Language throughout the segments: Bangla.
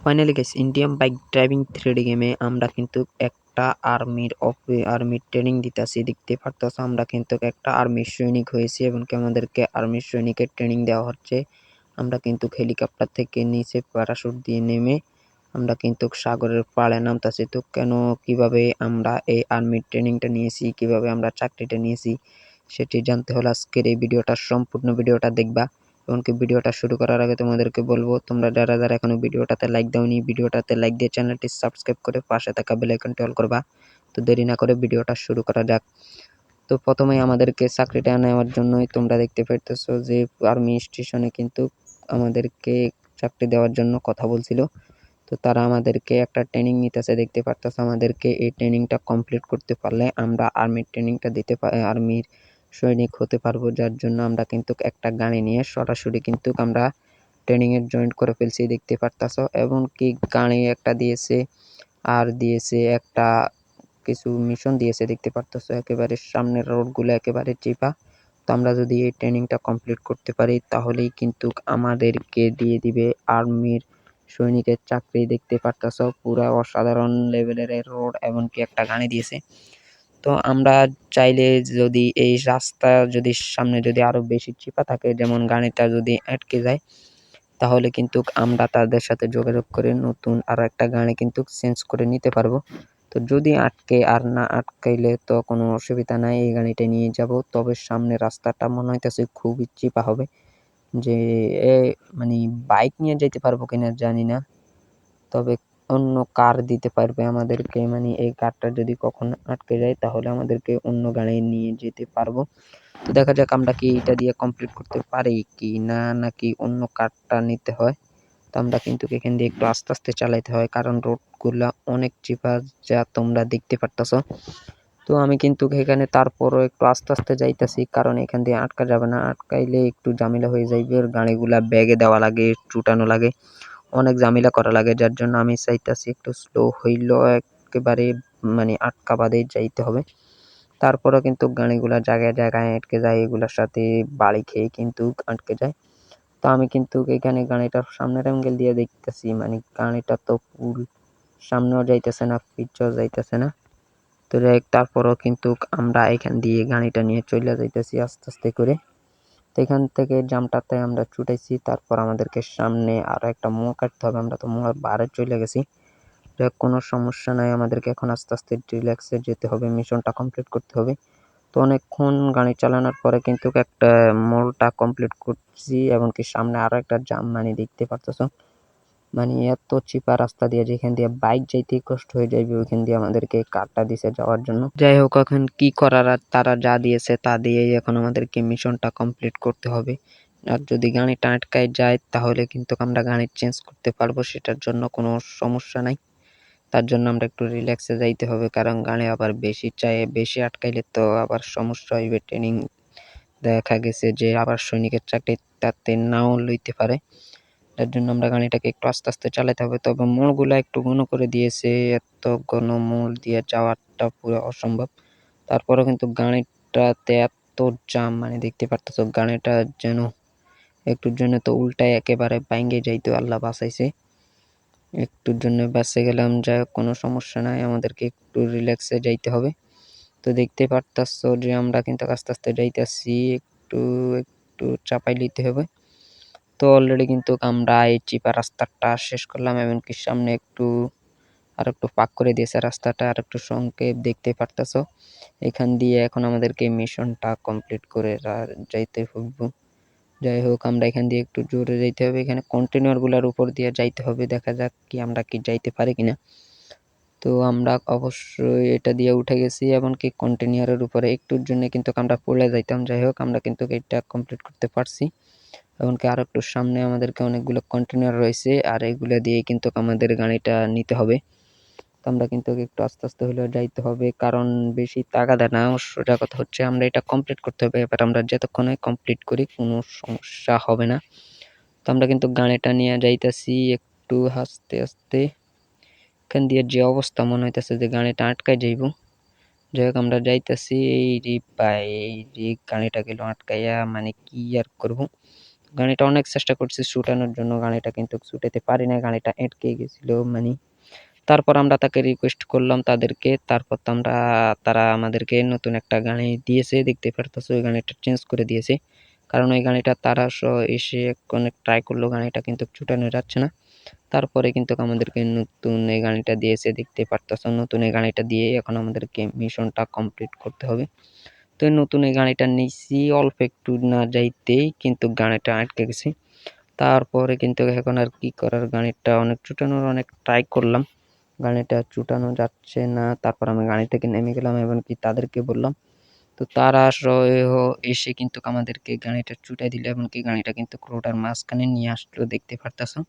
Finally guys Indian bike driving 3D গেমে আমরা কিন্তু একটা আর্মির ট্রেনিং দিতেছি। দেখতে পারতেছো আমরা কিন্তু একটা আর্মির সৈনিক হয়েছি এবং আমাদেরকে আর্মির সৈনিকের ট্রেনিং দেওয়া হচ্ছে। আমরা কিন্তু হেলিকপ্টার থেকে নিচে প্যারাশুট দিয়ে নেমে আমরা কিন্তু সাগরের পাড়ে নামতেছি। তো কিভাবে আমরা এই আর্মির ট্রেনিংটা নিয়েছি, কিভাবে আমরা চাকরিটা নিয়েছি সেটি জানতে হলে আজকের এই সম্পূর্ণ ভিডিওটা দেখবা। এমনকি ভিডিওটা শুরু করার আগে তোমাদেরকে বলবো, তোমরা যারা এখনো ভিডিওটাতে লাইক দাওনি, ভিডিওটাতে লাইক দিয়ে চ্যানেলটি সাবস্ক্রাইব করে পাশে থাকা বেল আইকনটি অল করবা। তো দেরি না করে ভিডিওটা শুরু করা যাক। তো প্রথমেই আমাদেরকে চাকরিটা নেওয়ার জন্যই তোমরা দেখতে পাইতেছো যে আর্মি স্টেশনে কিন্তু আমাদেরকে চাকরি দেওয়ার জন্য কথা বলছিল। তো তারা আমাদেরকে একটা ট্রেনিং নিতেছে। দেখতে পারতেছো আমাদেরকে এই ট্রেনিংটা কমপ্লিট করতে পারলে আমরা আর্মির ট্রেনিংটা আর্মির সৈনিক হতে পারবো। যার জন্য আমরা কিন্তু একটা গাড়ি নিয়ে সরাসরি কিন্তু আমরা ট্রেনিং এর জয়েন করে ফেলছি। দেখতে পারতেছো এবং কি গাড়ি একটা দিয়েছে আর দিয়েছে একটা কিছু মিশন দিয়েছে। দেখতে পারতেছো একেবারে সামনের রোডগুলো একেবারে চিপা। তো আমরা যদি এই ট্রেনিংটা কমপ্লিট করতে পারি তাহলেই কিন্তু আমাদেরকে দিয়ে দিবে আর্মির সৈনিকের চাকরি। দেখতে পারতেছো পুরা অসাধারণ লেভেলের রোড এমনকি একটা গাড়ি দিয়েছে। তো আমরা চাইলে যদি এই রাস্তা যদি সামনে যদি আরো বেশি চিপা থাকে, যেমন গাড়িটা যদি আটকে যায়, তাহলে কিন্তু আমরা তাদের সাথে যোগাযোগ করে নতুন আরো একটা গাড়ি কিন্তু চেঞ্জ করে নিতে পারবো। তো যদি আটকে আর না আটকাইলে তো কোনো অসুবিধা নাই, এই গাড়িটা নিয়ে যাব। তবে সামনে রাস্তাটা মনে হইতেছে খুবই চিপা হবে, যে মানে বাইক নিয়ে যেতে পারবো কিনা জানি না, তবে অন্য কার দিতে পারবে আমাদেরকে। মানে এই কারটা যদি কখনো আটকে যায় তাহলে আমাদেরকে অন্য গাড়ি নিয়ে যেতে পারবো। তো দেখা যাক আমরা কি এটা দিয়ে কমপ্লিট করতে পারি কি না, নাকি অন্য কারটা নিতে হয়। তো আমরা কিন্তু এখান দিয়ে একটু আস্তে আস্তে চালাইতে হয়, কারণ রোডগুলা অনেক চিপা, যা তোমরা দেখতে পারতেছো। তো আমি কিন্তু এখানে তারপরও একটু আস্তে আস্তে যাইতেছি, কারণ এখান দিয়ে আটকা যাবে না। আটকাইলে একটু ঝামেলা হয়ে যাইবে, গাড়িগুলা ব্যাগে দেওয়া লাগে, চুটানো লাগে, অনেক ঝামেলা করা লাগে। যার জন্য আমি চাইতেছি একটু স্লো হইলেও একেবারে মানে আটকা বাদে যাইতে হবে। তারপরে কিন্তু গাড়িগুলা জায়গায় জায়গায় আটকে যায়, এগুলোর সাথে বাড়ি খেয়ে কিন্তু আটকে যায়। তো আমি কিন্তু এখানে গাড়িটার সামনের অ্যাঙ্গেল দিয়ে দেখতেছি, মানে গাড়িটা তো ফুল সামনেও যাইতেছে না, পিছনেও যাইতেছে না। তো যাই হোক, তারপরও কিন্তু আমরা এখান দিয়ে গাড়িটা নিয়ে চলে যাইতেছি আস্তে আস্তে করে। তো এখান থেকে জামটাতে আমরা ছুটাইছি, তারপর আমাদেরকে সামনে আরো একটা মোড় কাটতে হবে। আমরা তো মোড় বারে চলে গেছি, কোনো সমস্যা নাই। আমাদেরকে এখন আস্তে আস্তে রিল্যাক্সে যেতে হবে, মিশনটা কমপ্লিট করতে হবে। তো অনেকক্ষণ গাড়ি চালানোর পরে কিন্তু একটা মোড়টা কমপ্লিট করছি, এমনকি সামনে আরো একটা জাম, মানে দেখতে পারতেছো মানে এত চিপা রাস্তা দিয়ে যেখান দিয়ে বাইক যাইতেই কষ্ট হয়ে যাবে, ওইখান দিয়ে আমাদেরকে কারটা দিছে যাওয়ার জন্য। যাই হোক, এখন কি করার, আর তারা যা দিয়েছে তা দিয়েই এখন আমাদেরকে মিশনটা কমপ্লিট করতে হবে। আর যদি গাড়িটা আটকায় যায় তাহলে কিন্তু আমরা গাড়ি চেঞ্জ করতে পারবো, সেটার জন্য কোনো সমস্যা নাই। তার জন্য আমরা একটু রিল্যাক্সে যাইতে হবে, কারণ গাড়ি আবার বেশি আটকাইলে তো আবার সমস্যা হইবে। ট্রেনিং দেখা গেছে যে আবার সৈনিকের চাকরি তাতে নাও লইতে পারে। তার জন্য আমরা গাড়িটাকে একটু আস্তে আস্তে চালাতে হবে। তবে মোড়গুলা একটু ঘন করে দিয়েছে, এত ঘন মোড় দিয়ে যাওয়াটা পুরো অসম্ভব। তারপরেও কিন্তু গাড়িটাতে এত জাম, মানে দেখতে পারতেছো গাড়িটা যেন একটুর জন্য তো উল্টায় একেবারে ভাঙ্গে যাইতো, আল্লাহ বাঁচাইছে। একটুর জন্য বেঁচে গেলাম, যাই হোক কোনো সমস্যা নাই, আমাদেরকে একটু রিল্যাক্সে যাইতে হবে। তো দেখতে পারতেছো যে আমরা কিন্তু আস্তে আস্তে যাইতেছি, একটু একটু চাপাই নিতে হবে। তো অলরেডি কিন্তু আমরা এই চিপা রাস্তাটা শেষ করলাম, এমনকি সামনে আর একটু পাক করে দিয়েছে রাস্তাটা, আর একটু সংক্ষেপ। দেখতে পারতেছো এখান দিয়ে এখন আমাদেরকে মিশনটা কমপ্লিট করে যাইতে হবে। যাই হোক, আমরা এখান দিয়ে একটু জোরে যাইতে হবে, এখানে কন্টেনার গুলার উপর দিয়ে যাইতে হবে। দেখা যাক কি আমরা কি যাইতে পারি কিনা। তো আমরা অবশ্যই এটা দিয়ে উঠে গেছি, এমনকি কন্টেনারের উপরে একটুর জন্য কিন্তু আমরা পড়ে যাইতাম। যাই হোক, আমরা কিন্তু এটা কমপ্লিট করতে পারছি। এমনকি আর একটু সামনে আমাদেরকে অনেকগুলো কন্টেনার রয়েছে, আর এগুলো দিয়ে কিন্তু আমাদের গাড়িটা নিতে হবে। তো আমরা কিন্তু একটু আস্তে আস্তে হলেও যাইতে হবে, কারণ বেশি তাগাদা না। সোজা কথা হচ্ছে আমরা এটা কমপ্লিট করতে হবে। এবার আমরা যতক্ষণে কমপ্লিট করি কোনো সমস্যা হবে না। তো আমরা কিন্তু গাড়িটা নিয়ে যাইতেছি একটু আস্তে আস্তে। এখান দিয়ে যে অবস্থা, মনে হইতেছে যে গাড়িটা আটকায় যাইব। যাই হোক, আমরা যাইতেছি। এই রে ভাই, এই যে গাড়িটা গেল আটকাইয়া, মানে কি আর করব। গাড়িটা অনেক চেষ্টা করছি ছুটানোর জন্য, গাড়িটা কিন্তু ছুটাতে পারি না, গাড়িটা আটকে গেছিল মানে। তারপর আমরা তাকে রিকোয়েস্ট করলাম তাদেরকে, তারপর তো তারা আমাদেরকে নতুন একটা গাড়ি দিয়েছে, দেখতে পারতেছো ওই গাড়িটা চেঞ্জ করে দিয়েছে। কারণ ওই গাড়িটা তারা এসে অনেক ট্রাই করলো, গাড়িটা কিন্তু ছুটানো যাচ্ছে না। তারপরে কিন্তু আমাদেরকে নতুন এই গাড়িটা দিয়েছে, দেখতে পারতেছো। নতুন এই গাড়িটা দিয়ে এখন আমাদেরকে মিশনটা কমপ্লিট করতে হবে। তো নতুন এই গাড়িটা নিয়েছি, অল্প একটু না যাইতেই কিন্তু গাড়িটা আটকে গেছে। তারপরে কিন্তু এখন আর কি করার, গাড়িটা অনেক ছুটানোর অনেক ট্রাই করলাম, গাড়িটা ছুটানো যাচ্ছে না। তারপর আমি গাড়ি থেকে নেমে গেলাম এবং কি তাদেরকে বললাম। তো তারা এসে কিন্তু আমাদেরকে গাড়িটা ছুটাই দিল এবং কি গাড়িটা কিন্তু রোডের মাঝখানে নিয়ে আসলো, দেখতে পারতেছো।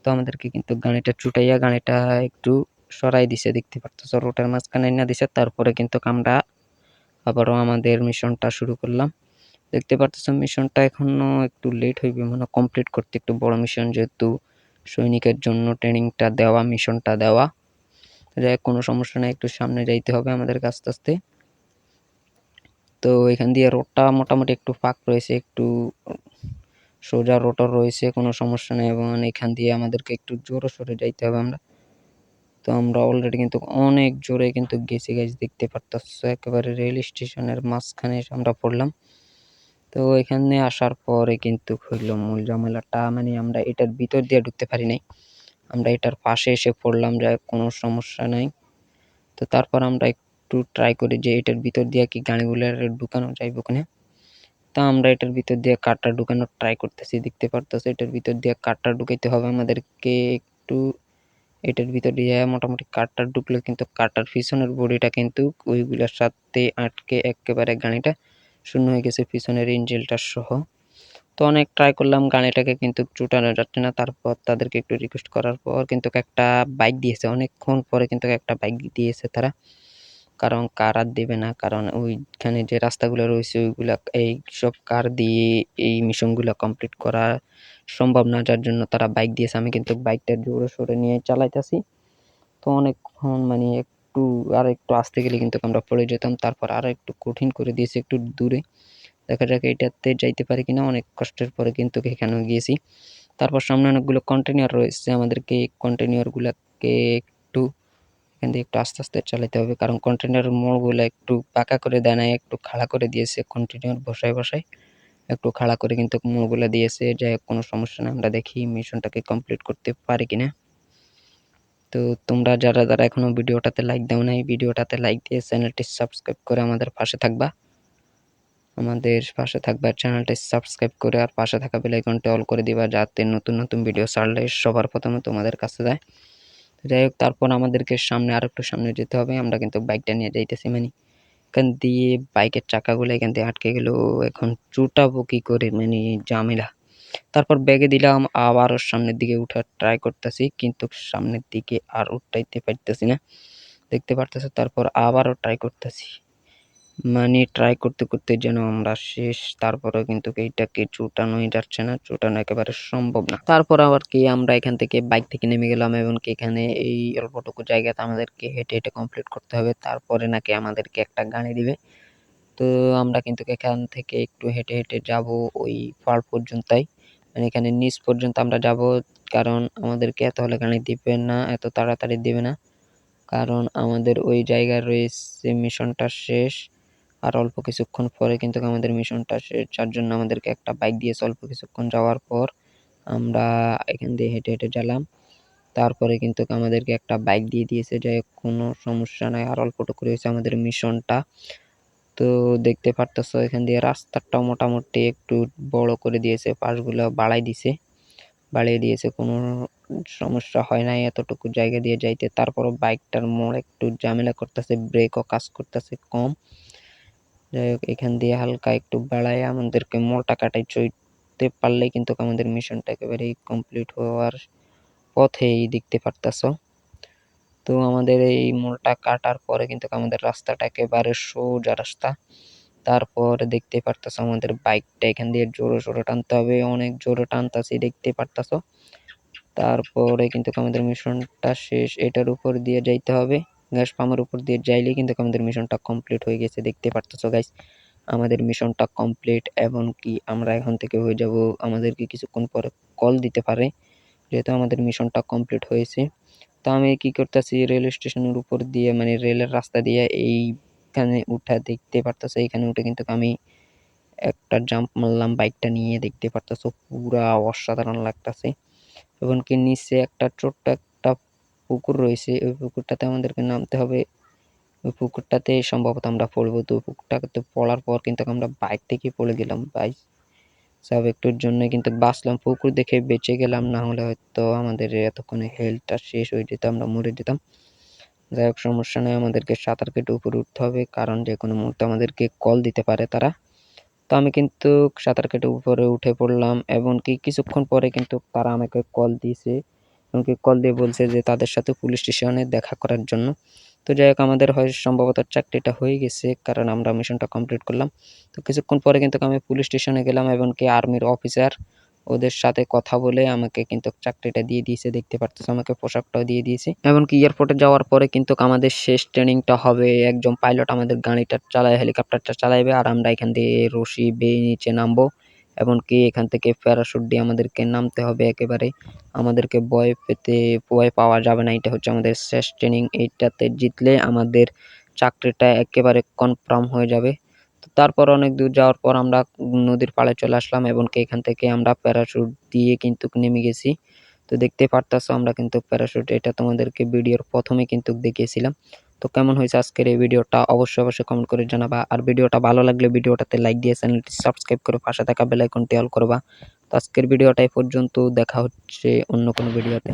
তো আমাদেরকে কিন্তু গাড়িটা ছুটাইয়া গাড়িটা একটু সরাই দিছে, দেখতে পারতেছো, রোডের মাঝখানে এনে দিছে। তারপরে কিন্তু আমরা আবারও আমাদের মিশনটা শুরু করলাম। দেখতে পারতেছো মিশনটা এখনো একটু লেট হইবে মনে কমপ্লিট করতে, একটু বড় মিশন যেহেতু সৈনিকের জন্য ট্রেনিংটা দেওয়া, মিশনটা দেওয়া। যাই কোনো সমস্যা নেই, একটু সামনে যাইতে হবে আমাদেরকে আস্তে আস্তে। তো এখান দিয়ে রোডটা মোটামুটি একটু ফাঁক রয়েছে, একটু সোজা রোডও রয়েছে, কোনো সমস্যা নেই। এবং এখান দিয়ে আমাদেরকে একটু জোরে সোরে যাইতে হবে আমরা। তো আমরা অলরেডি কিন্তু অনেক জোরে কিন্তু গেছি গাইস, দেখতে পারতেছো একেবারে রেল স্টেশনের মাঝখানে এসে আমরা পড়লাম। তো এখানে আসার পরে কিন্তু হইলো মূল ঝামেলাটা, মানে আমরা এটার ভিতর দিয়ে ঢুকতে পারি নাই, আমরা এটার পাশে এসে পড়লাম, যাই কোনো সমস্যা নাই। তো তারপর আমরা একটু ট্রাই করি যে এটার ভিতর দিয়ে কি গাড়িগুলোর ঢুকানো যাইব কিনা। তা আমরা এটার ভিতর দিয়ে কারটা ঢুকানোর ট্রাই করতেছি, দেখতে পারতেছি এটার ভিতর দিয়ে কারটা ঢুকাইতে হবে আমাদেরকে একটু। এটার ভিতর দিয়ে মোটামুটি কারটা ঢুকলে কিন্তু কারটার পিছনের বডিটা কিন্তু ওইগুলোর সাথে আটকে একেবারে গাড়িটা শূন্য হয়ে গেছে, পিছনের ইঞ্জিনটা সহ। তো অনেক ট্রাই করলাম, গাড়িটাকে কিন্তু ছুটানো যাচ্ছে না। তারপর তাদেরকে একটু রিকোয়েস্ট করার পর কিন্তু একটা বাইক দিয়েছে, অনেকক্ষণ পরে কিন্তু একটা বাইক দিয়েছে তারা। কারণ কার আর দেবে না, কারণ ওইখানে যে রাস্তাগুলো রয়েছে ওইগুলা এই সব কার দিয়ে এই মিশনগুলো কমপ্লিট করা সম্ভব না, যার জন্য তারা বাইক দিয়েছে। আমি কিন্তু বাইকটা জোরে সোরে নিয়ে চালাইতেছি। তো অনেকক্ষণ মানে একটু আর একটু আসতে গেলে কিন্তু আমরা পড়ে যেতাম। তারপর আরো একটু কঠিন করে দিয়েছে, একটু দূরে, দেখা যাক এটাতে যাইতে পারি কিনা। অনেক কষ্টের পরে কিন্তু এখানেও গিয়েছি। তারপর সামনে অনেকগুলো কন্টেইনার রয়েছে, আমাদেরকে কন্টেইনার গুলাকে একটু এখান দিয়ে একটু আস্তে আস্তে চালাতে হবে, কারণ কন্টেইনার মোড়গুলো একটু পাকা করে দেয় না, একটু খাড়া করে দিয়েছে। কন্টেইনার বসায় বসায় একটু খাড়া করে কিন্তু মোড়গুলো দিয়েছে। যাই হোক কোনো সমস্যা না, আমরা দেখি মিশনটাকে কমপ্লিট করতে পারি কিনা। তো তোমরা যারা যারা এখনো ভিডিওটাতে লাইক দাও নাই, ভিডিওটাতে লাইক দিয়ে চ্যানেলটি সাবস্ক্রাইব করে আমাদের পাশে থাকবা, চ্যানেলটি সাবস্ক্রাইব করে আর পাশে থাকা বেল আইকনটি অল করে দিবা, যাতে নতুন নতুন ভিডিও ছাড়লে সবার প্রথমে তোমাদের কাছে যায়। যাই হোক তারপর আমাদেরকে সামনে আর একটু সামনে যেতে হবে, আমরা কিন্তু বাইকটা নিয়ে যাইতেছি, মানে এখান দিয়ে বাইকের চাকাগুলো এখান দিয়ে আটকে গেল, এখন চুটাবো কি করে, মানে ঝামেলা। তারপর ব্যাগে দিলাম, আবার ওর সামনের দিকে উঠার ট্রাই করতেছি, কিন্তু সামনের দিকে আর উঠাইতে পারতেছি না, দেখতে পারতেছো। তারপর আবারও ট্রাই করতেছি, মানে ট্রাই করতে করতে যেন আমরা শেষ। তারপরেও কিন্তু এইটাকে চুটানোই যাচ্ছে না, চুটানো একেবারে সম্ভব না। তারপর আবার কি আমরা এখান থেকে বাইক থেকে নেমে গেলাম এবং কি এখানে এই অল্পটুকু জায়গাতে আমাদেরকে হেঁটে হেঁটে কমপ্লিট করতে হবে, তারপরে নাকি আমাদেরকে একটা গাড়ি দিবে। তো আমরা কিন্তু এখান থেকে একটু হেঁটে হেঁটে যাব ওই পার পর্যন্তই, মানে এখানে নিচ পর্যন্ত আমরা যাব, কারণ আমাদেরকে এত হলে গাড়ি দিবে না, এত তাড়াতাড়ি দিবে না, কারণ আমাদের ওই জায়গায় রয়েছে মিশনটা শেষ। আর অল্প কিছুক্ষণ পরে কিন্তু আমাদের মিশনটা শেষ, যার জন্য আমাদেরকে একটা বাইক দিয়েছে। অল্প কিছুক্ষণ যাওয়ার পর আমরা এখান দিয়ে হেঁটে হেঁটে গেলাম, তারপরে কিন্তু আমাদেরকে একটা বাইক দিয়ে দিয়েছে। যাই হোক কোনো সমস্যা নাই, আর অল্পটুকু রয়েছে আমাদের মিশনটা। তো দেখতে পারতেছো এখান দিয়ে রাস্তাটাও মোটামুটি একটু বড় করে দিয়েছে, পাশগুলো বাড়িয়ে দিয়েছে, কোনো সমস্যা হয় নাই এতটুকু জায়গা দিয়ে যাইতে। তারপরও বাইকটার মোড় একটু ঝামেলা করতেছে, ব্রেকও কাজ করতেছে কম। যাই হোক এখান দিয়ে হালকা একটু বাড়ায় আমাদেরকে মোড়টা কাটাই চড়তে পারলেই কিন্তু আমাদের মিশনটা একেবারেই কমপ্লিট হওয়ার পথেই, দেখতে পারতেছো। তো আমাদের এই মোড়টা কাটার পরে কিন্তু আমাদের রাস্তাটা একেবারে সোজা রাস্তা। তারপরে দেখতে পারতেছো আমাদের বাইকটা এখান দিয়ে জোরে সোরে টানতে হবে, অনেক জোরে টানতেছি, দেখতে পারতেছো। তারপরে কিন্তু আমাদের মিশনটা শেষ, এটার উপর দিয়ে যাইতে হবে, গ্যাস পাম্পের উপর দিয়ে যাইলে কিন্তু আমাদের মিশনটা কমপ্লিট হয়ে গেছে, দেখতে পারতেছো গাইস। আমাদের মিশনটা কমপ্লিট এবং কি আমরা এখান থেকে হয়ে যাব, আমাদেরকে কিছুক্ষণ পরে কল দিতে পারে, যেহেতু আমাদের মিশনটা কমপ্লিট হয়েছে। তো আমি কি করতেছি, রেল স্টেশনের উপর দিয়ে মানে রেলের রাস্তা দিয়ে এইখানে উঠা দেখতে পারতেছে, এইখানে উঠে কিন্তু আমি একটা জাম্প মারলাম বাইকটা নিয়ে, দেখতে পারতেছো পুরা অসাধারণ লাগতেছে। এবং কি নিচে একটা ছোট্ট একটা পুকুর রয়েছে, ওই পুকুরটাতে আমাদেরকে নামতে হবে, ওই পুকুরটাতে সম্ভবত আমরা পড়বো। তো পুকুরটাতে পড়ার পর কিন্তু আমরা বাইক থেকে পড়ে গেলাম ভাই, সব একটুর জন্য কিন্তু বাঁচলাম, পুকুর দেখে বেঁচে গেলাম, না হলে হয়তো আমাদের এতক্ষণে হেলথটা শেষ হয়ে যেত, আমরা মরে যেতাম। যাই হোক সমস্যা নেই, আমাদেরকে সাঁতার কেটে উপরে উঠতে হবে, কারণ যে কোনো মুহূর্তে আমাদেরকে কল দিতে পারে তারা। তো আমি কিন্তু সাঁতার কেটে উপরে উঠে পড়লাম এবং কি কিছুক্ষণ পরে কিন্তু তারা আমাকে কল দিয়েছে, আমাকে কল দিয়ে বলছে যে তাদের সাথে পুলিশ স্টেশনে দেখা করার জন্য। তো যাই হোক আমাদের হয় সম্ভবত চাকরিটা হয়ে গেছে, কারণ আমরা মিশনটা কমপ্লিট করলাম। তো কিছুক্ষণ পরে কিন্তু আমি পুলিশ স্টেশনে গেলাম এবং কি আর্মির অফিসার ওদের সাথে কথা বলে আমাকে কিন্তু চাকরিটা দিয়ে দিয়েছে, দেখতে পারতেছে আমাকে পোশাকটাও দিয়ে দিয়েছে। এমনকি এয়ারপোর্টে যাওয়ার পরে কিন্তু আমাদের শেষ ট্রেনিংটা হবে, একজন পাইলট আমাদের গাড়িটা চালায়, হেলিকপ্টারটা চালাইবে, আর আমরা এখান থেকে রশি বেয়ে নিচে নামবো। এমনকি এখান থেকে প্যারাশুট দিয়ে আমাদেরকে নামতে হবে একেবারে, আমাদেরকে ভয় পাওয়া যাবে না, এটা হচ্ছে আমাদের শেষ ট্রেনিং, এইটাতে জিতলে আমাদের চাকরিটা একেবারে কনফার্ম হয়ে যাবে। তো তারপর অনেক দূর যাওয়ার পর আমরা নদীর পাড়ে চলে আসলাম এবং কি এখান থেকে আমরা প্যারাশুট দিয়ে কিন্তু নেমে গেছি। তো দেখতে পারতাছো আমরা কিন্তু প্যারাশুট, এটা তোমাদেরকে ভিডিওর প্রথমে কিন্তু দেখিয়েছিলাম। তো কেমন হয়েছে আজকের এই ভিডিওটা অবশ্যই কমেন্ট করে জানাবা, আর ভিডিওটা ভালো লাগলে ভিডিওটাতে লাইক দিয়ে চ্যানেলটি সাবস্ক্রাইব করে পাশে থাকা বেল আইকনটি অল করবা। তো আজকের ভিডিওটা এই পর্যন্ত, দেখা হচ্ছে অন্য কোনো ভিডিওতে।